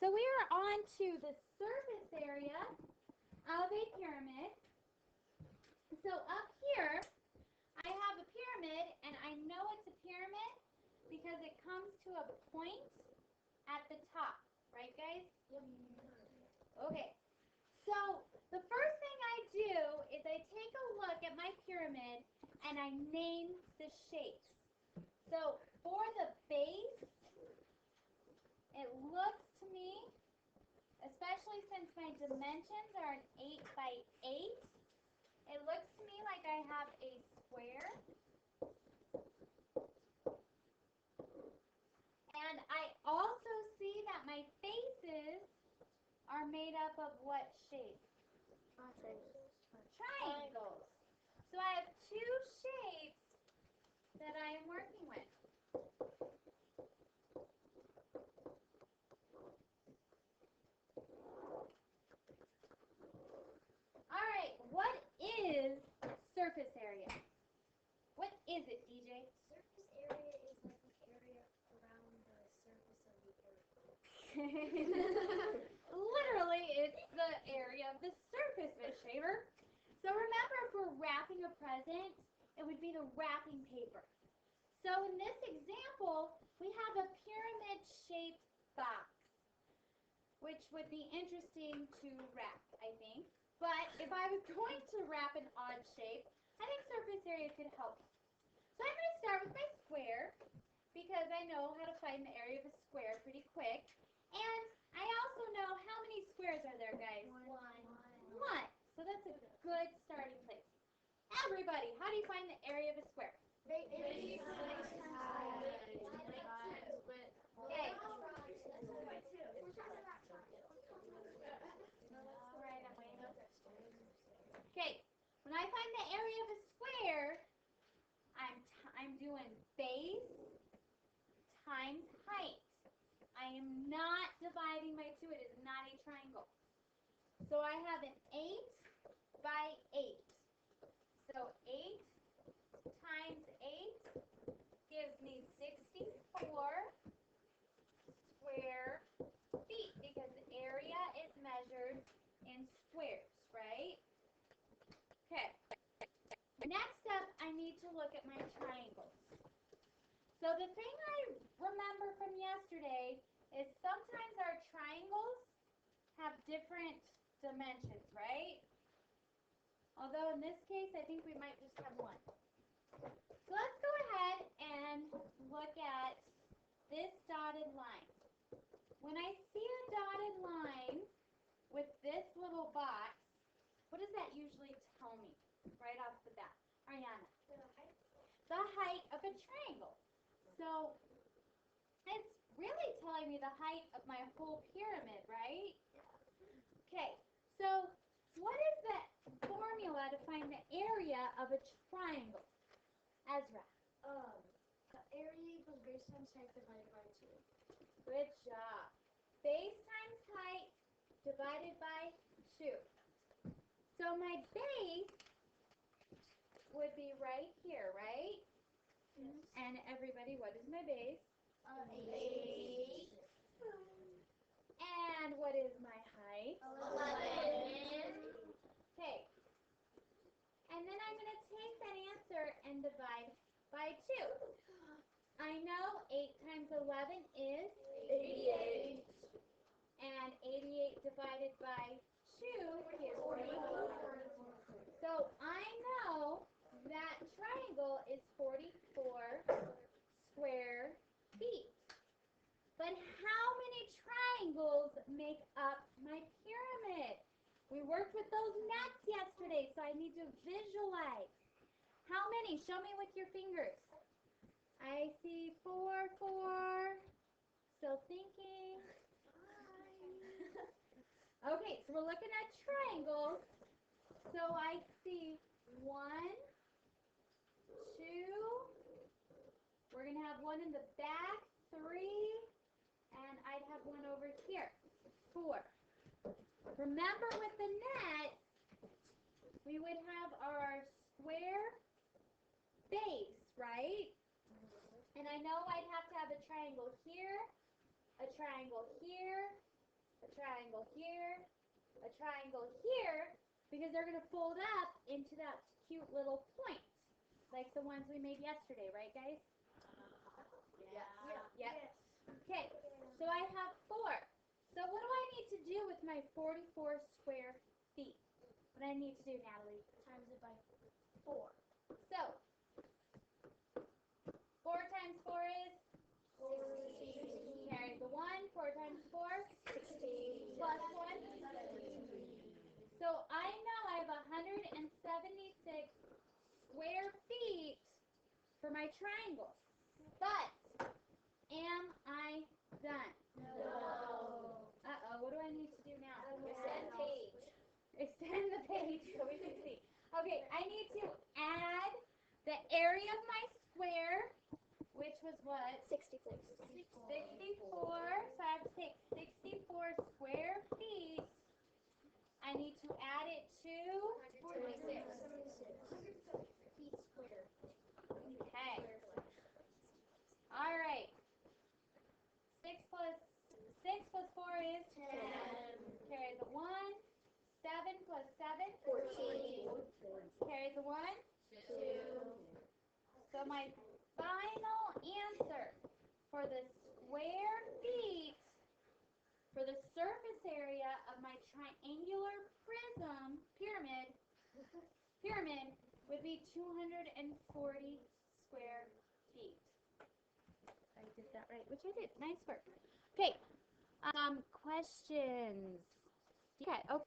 So we are on to the surface area of a pyramid. So up here, I have a pyramid, and I know it's a pyramid because it comes to a point at the top. Right, guys? Okay. So the first thing I do is I take a look at my pyramid and I name the shapes. So for the base, it looks to me, especially since my dimensions are an 8 by 8, it looks to me like I have a square. And I also see that my faces are made up of what shape? Triangles. So I have two shapes that I am working with. All right, what is surface area? What is it, DJ? Surface area is like the area around the surface of the earth. Literally, it's the area of the surface, Miss Shaver. So remember, if we're wrapping a present, it would be the wrapping paper. So in this example, we have a pyramid-shaped box, which would be interesting to wrap, I think. But if I was going to wrap an odd shape, I think surface area could help. So I'm going to start with my square, because I know how to find the area of a square pretty quick. And I also know how many squares are there, guys? One. So that's a good starting place. Everybody, how do you find the area of a square? Okay. Okay. When I find the area of a square, I'm doing base times height. I am not dividing by 2. It is not a triangle. So I have an 8 by 8. So 8 times 8 gives me 64 square feet because the area is measured in squares, right? Okay. Next up, I need to look at my triangles. So the thing I remember from yesterday is sometimes our triangles have different dimensions, right? Although in this case, I think we might just have one. So let's go ahead and look at this dotted line. When I see a dotted line with this little box, what does that usually tell me right off the bat? Ariana? The height of a triangle. So it's really telling me the height of my whole pyramid, right? Okay, so what is the formula to find the area of a triangle? Ezra? The area equals base times height divided by 2. Good job. Base times height divided by 2. So my base would be right here, right? Yes. And everybody, what is my base? 8. And what is my height? 11. Okay. And then I'm going to take that answer and divide by 2. I know 8 times 11 is 88. And 88 divided by 2 is 44. So I know that triangle is 44 square feet. But how many triangles make up my pyramid? We worked with those nets yesterday, so I need to visualize. How many? Show me with your fingers. I see 4, 4. Still thinking. Okay, so we're looking at triangles. So I see 1, 2. We're going to have one in the back, 3. And I'd have one over here, 4. Remember with the net, we would have our square base, right? And I know I'd have to have a triangle here, a triangle here, a triangle here, because they're going to fold up into that cute little point, like the ones we made yesterday, right, guys? Yeah. Yep. Okay, so I have 4. So what do I need to do with my 44 square feet? What do I need to do, Natalie? Times it by 4. So, 4 times 4 is? 16. Carry the 1. 4 times 4? 16. Plus 1? So I know I have 176 square feet for my triangle. But, am I done? No. Uh-oh, what do I need to do now? Extend page. Extend the page so we can see. Okay, I need to add the area of my square, which was what? 64. 64. So I have to take 64 square feet. I need to add it to 26. feet squared. Okay. All right. 6 plus 4 is 10. Carry the 1. 7 plus 7? 14. Carry the 1. 2. So my final answer for the square feet for the surface area of my triangular prism pyramid would be 240 square feet. I did that right, which I did. Nice work. Okay. Questions. Okay. Oh,